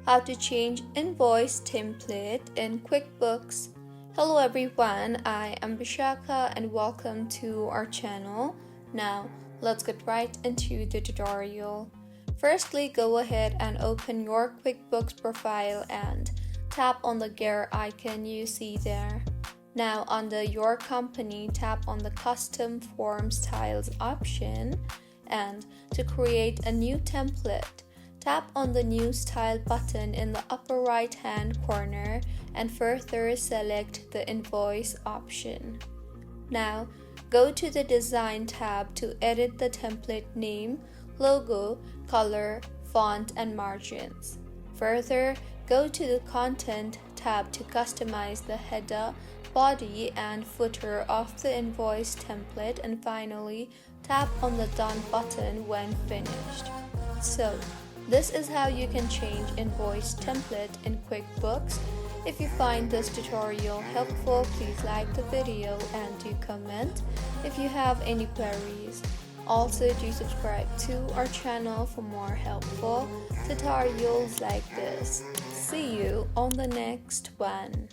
how to change invoice template in QuickBooks. Hello everyone, I am Vishaka and welcome to our channel. Now, let's get right into the tutorial. Firstly, go ahead and open your QuickBooks profile and tap on the gear icon you see there. Now, under your company, tap on the Custom Form Styles option, and to create a new template, tap on the New Style button in the upper right hand corner and further select the Invoice option. Now, go to the Design tab to edit the template name, logo, color, font, and margins. Further, go to the Content tab to customize the header, body, and footer of the invoice template, and finally, tap on the Done button when finished. So, this is how you can change invoice template in QuickBooks. If you find this tutorial helpful, please like the video and do comment if you have any queries. Also, do subscribe to our channel for more helpful tutorials like this. See you on the next one.